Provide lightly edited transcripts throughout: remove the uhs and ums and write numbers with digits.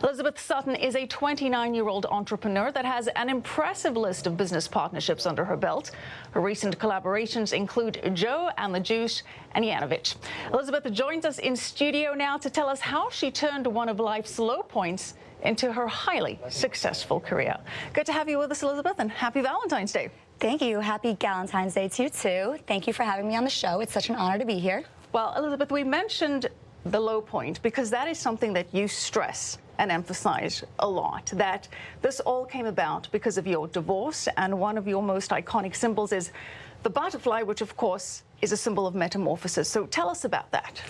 Elizabeth Sutton is a 29-year-old entrepreneur that has an impressive list of business partnerships under her belt. Her recent collaborations include Joe and the Juice and Yanovich. Elizabeth joins us in studio now to tell us how she turned one of life's low points into her highly successful career. Good to have you with us, Elizabeth, and happy Valentine's Day. Thank you. Happy Valentine's Day to you, too. Thank you for having me on the show. It's such an honor to be here. Well, Elizabeth, we mentioned the low point because that is something that you stress and emphasize a lot, that this all came about because of your divorce, and one of your most iconic symbols is the butterfly, which of course is a symbol of metamorphosis. So tell us about that.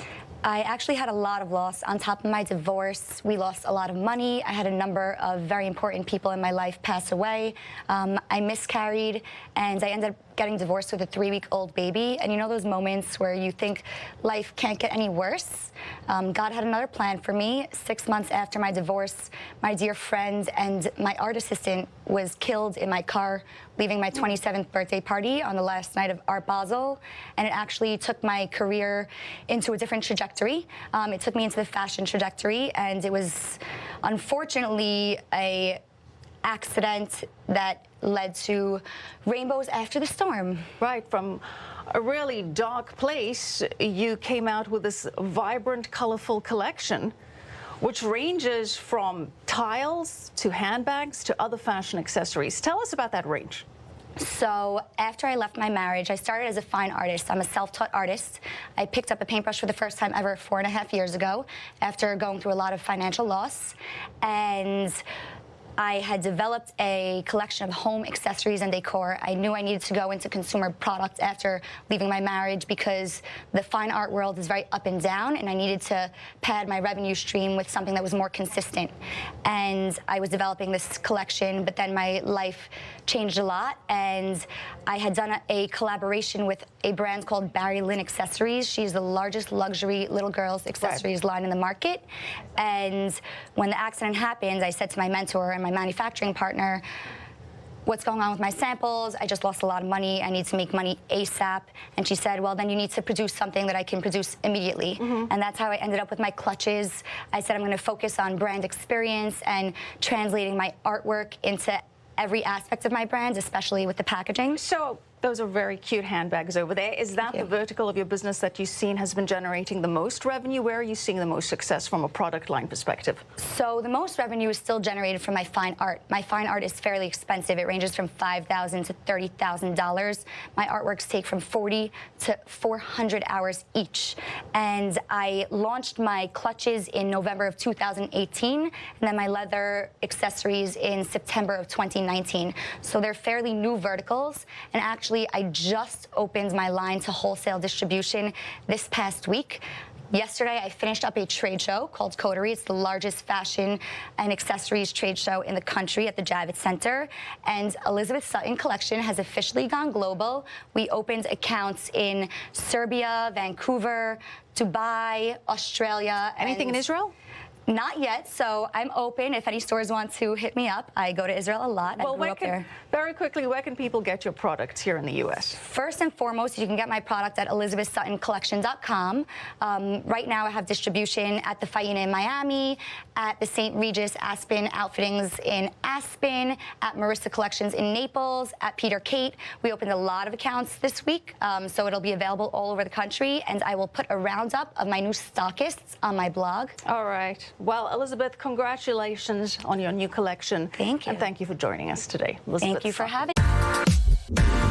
I actually had a lot of loss. On top of my divorce, we lost a lot of money. I had a number of very important people in my life pass away. I miscarried, and I ended up getting divorced with a 3-week-old baby. And you know those moments where you think life can't get any worse? God had another plan for me. 6 months after my divorce, my dear friend and my art assistant was killed in my car leaving my 27th birthday party on the last night of Art Basel, and it actually took my career into a different trajectory. It took me into the fashion trajectory, and it was unfortunately a accident that led to rainbows after the storm. Right, from a really dark place, you came out with this vibrant, colorful collection, which ranges from tiles to handbags to other fashion accessories. Tell us about that range. So after I left my marriage, I started as a fine artist. I'm a self-taught artist. I picked up a paintbrush for the first time ever 4.5 years ago after going through a lot of financial loss. And I had developed a collection of home accessories and decor. I knew I needed to go into consumer products after leaving my marriage because the fine art world is very up and down, and I needed to pad my revenue stream with something that was more consistent. And I was developing this collection, but then my life changed a lot, and I had done a collaboration with a brand called Barry Lynn Accessories. She's the largest luxury little girls accessories line in the market. And when the accident happened, I said to my mentor and my manufacturing partner, what's going on with my samples? I just lost a lot of money. I need to make money ASAP. And she said, well, then you need to produce something that I can produce immediately. And that's how I ended up with my clutches. I said I'm going to focus on brand experience and translating my artwork into every aspect of my brand, especially with the packaging. So those are very cute handbags over there. Is that the vertical of your business that you've seen has been generating the most revenue? Where are you seeing the most success from a product line perspective? So the most revenue is still generated from my fine art. My fine art is fairly expensive. It ranges from $5,000 to $30,000. My artworks take from 40 to 400 hours each. And I launched my clutches in November of 2018, and then my leather accessories in September of 2019. So they're fairly new verticals, and actually I just opened my line to wholesale distribution this past week. Yesterday, I finished up a trade show called Coterie. It's the largest fashion and accessories trade show in the country at the Javits Center. And Elizabeth Sutton collection has officially gone global. We opened accounts in Serbia, Vancouver, Dubai, Australia. Anything in Israel? Not yet, so I'm open. If any stores want to hit me up, I go to Israel a lot. Well, very quickly, where can people get your products here in the U.S.? First and foremost, you can get my product at elizabethsuttoncollection.com. Right now, I have distribution at the Faena in Miami, at the St. Regis Aspen Outfittings in Aspen, at Marissa Collections in Naples, at Peter Kate. We opened a lot of accounts this week, so it'll be available all over the country, and I will put a roundup of my new stockists on my blog. All right. Well, Elizabeth, congratulations on your new collection. Thank you. And thank you for joining us today. Elizabeth Thank you for having me.